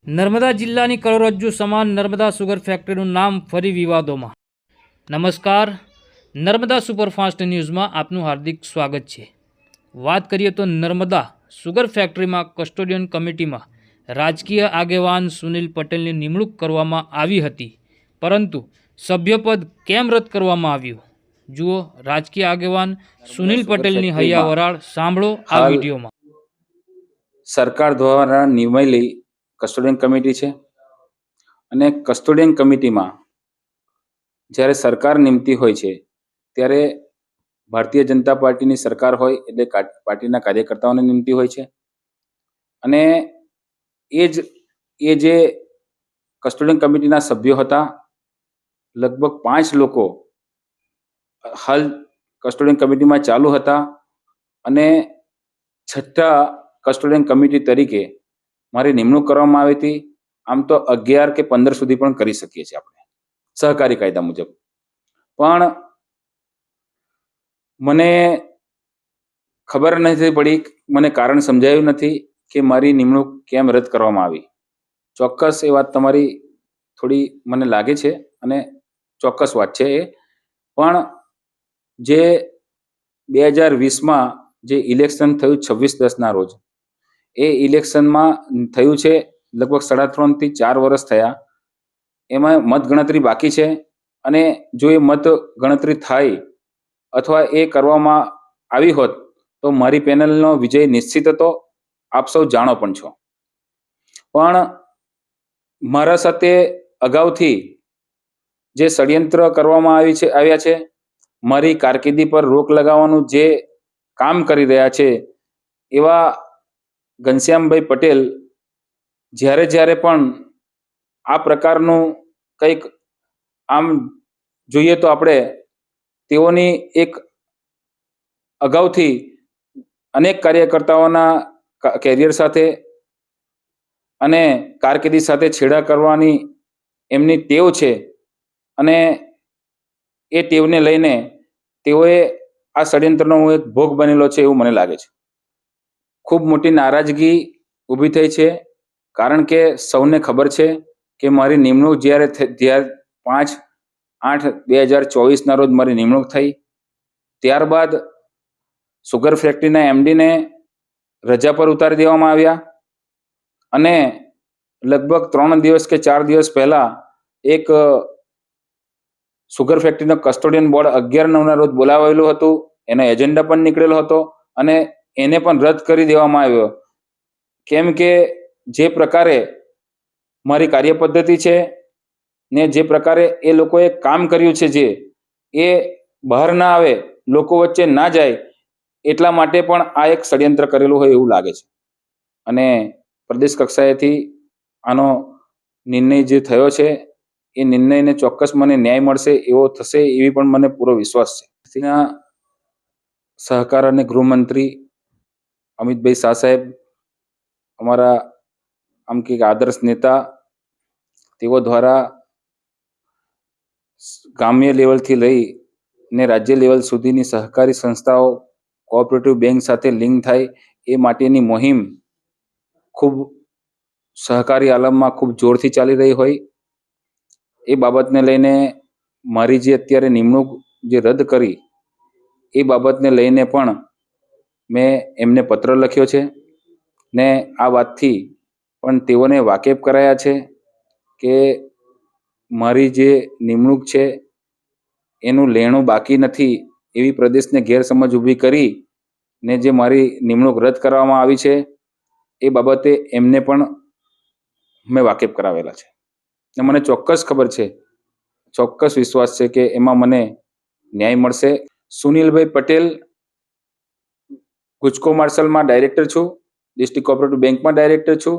નર્મદા જિલ્લાની કરોડરજ્જુ સમાન નર્મદા સુગર ફેક્ટરીનું નામ ફરી વિવાદોમાં. નમસ્કાર, નર્મદા સુપરફાસ્ટ ન્યૂઝમાં આપનું હાર્દિક સ્વાગત છે. વાત કરીએ તો નર્મદા સુગર ફેક્ટરીમાં કસ્ટોડિયન કમિટીમાં રાજકીય આગેવાન સુનિલ પટેલની નિમણૂક કરવામાં આવી હતી, પરંતુ સભ્યપદ કેમ રદ કરવામાં આવ્યું? જુઓ રાજકીય આગેવાન સુનિલ પટેલની હૈયાવરાળ, સાંભળો આ વિડીયોમાં. સરકાર દ્વારા નિમાયેલી કસ્ટોડિયન કમિટી છે અને કસ્ટોડિયન કમિટીમાં જ્યારે સરકાર નિમતી હોય છે ત્યારે ભારતીય જનતા પાર્ટીની સરકાર હોય એટલે પાર્ટીના કાર્યકર્તાઓને નિમતી હોય છે અને એ જે કસ્ટોડિયન કમિટીના સભ્યો હતા, લગભગ 5 લોકો હાલ કસ્ટોડિયન કમિટીમાં ચાલુ હતા અને છઠ્ઠા કસ્ટોડિયન કમિટી તરીકે મારી નિમણૂક કરવામાં આવી હતી. આમ તો 11 કે 15 સુધી પણ કરી શકીએ છીએ આપણે સહકારી કાયદા મુજબ. પણ મને ખબર નથી પડી, મને કારણ સમજાયું નથી કે મારી નિમણૂક કેમ રદ કરવામાં આવી. ચોક્કસ એ વાત તમારી થોડી મને લાગે છે અને ચોક્કસ વાત છે એ. પણ જે 2020માં જે ઇલેક્શન થયું 26/10ના રોજ, એ ઇલેક્શનમાં થયું છે લગભગ 3.5 થી 4 વર્ષ થયા. એમાં મતગણતરી બાકી છે અને જો એ મત ગણતરી થાય અથવા એ કરવામાં આવી હોત તો મારી પેનલનો વિજય નિશ્ચિત હતો. આપ સૌ જાણો પણ છો. પણ મારા સાથે અગાઉથી જે ષડયંત્ર કરવામાં આવ્યા છે, મારી કારકિર્દી પર રોક લગાવવાનું જે કામ કરી રહ્યા છે, એવા ઘનશ્યામભાઈ પટેલ જ્યારે પણ આ પ્રકારનું કંઈક આમ જોઈએ તો આપણે તેઓની એક અગાઉથી અનેક કાર્યકર્તાઓના કેરિયર સાથે અને કારકિર્દી સાથે છેડા કરવાની એમની ટેવ છે અને એ ટેવને લઈને તેઓએ આ ષડયંત્રનો હું એક ભોગ બનેલો છે એવું મને લાગે છે. ખૂબ મોટી નારાજગી ઊભી થઈ છે, કારણ કે સૌને ખબર છે કે મારી નિમણૂક જ્યારે 5/8/2024ના રોજ મારી નિમણૂક થઈ, ત્યારબાદ સુગર ફેક્ટરીના એમડીને રજા પર ઉતારી દેવામાં આવ્યા અને લગભગ 3 દિવસ કે 4 દિવસ પહેલા એક સુગર ફેક્ટરીનો કસ્ટોડિયન બોર્ડ 11/9ના રોજ બોલાવેલું હતું. એનો એજન્ડા પણ નીકળેલો હતો અને એને પણ રદ કરી દેવામાં આવ્યો. કેમ કે જે પ્રકારે મારી કાર્યપદ્ધતિ છે ને જે પ્રકારે એ લોકોએ કામ કર્યું છે, જે એ બહાર ના આવે, લોકો વચ્ચે ના જાય, એટલા માટે પણ આ એક ષડયંત્ર કરેલું હોય એવું લાગે છે. અને પ્રદેશ કક્ષાએથી આનો નિર્ણય જે થયો છે, એ નિર્ણયને ચોક્કસ મને ન્યાય મળશે, એવો થશે એવી પણ મને પૂરો વિશ્વાસ છે. તેના સહકાર અને ગૃહમંત્રી અમિતભાઈ શાહ સાહેબ, અમારા આમ કે આદર્શ નેતા, તેઓ દ્વારા ગ્રામ્ય લેવલથી લઈ ને રાજ્ય લેવલ સુધીની સહકારી સંસ્થાઓ કોઓપરેટિવ બેંક સાથે લિંક થાય એ માટેની મુહિમ ખૂબ સહકારી આલમમાં ખૂબ જોરથી ચાલી રહી હોય, એ બાબતને લઈને મારી જે અત્યારે નિમણૂક જે રદ કરી, એ બાબતને લઈને પણ મેં એમને પત્ર લખ્યો છે ને આ વાતથી પણ તેઓને વાકેફ કરાયા છે કે મારી જે નિમણૂક છે એનું લેણું બાકી નથી, એવી પ્રદેશને ગેરસમજ ઊભી કરી ને જે મારી નિમણૂક રદ કરવામાં આવી છે એ બાબતે એમને પણ મેં વાકેફ કરાવેલા છે. ને મને ચોક્કસ ખબર છે, ચોક્કસ વિશ્વાસ છે કે એમાં મને ન્યાય મળશે. સુનિલભાઈ પટેલ, ગુજકો માર્શલમાં ડાયરેક્ટર છું, ડિસ્ટ્રિક્ટ કોઓપરેટિવ બેંકમાં ડાયરેક્ટર છું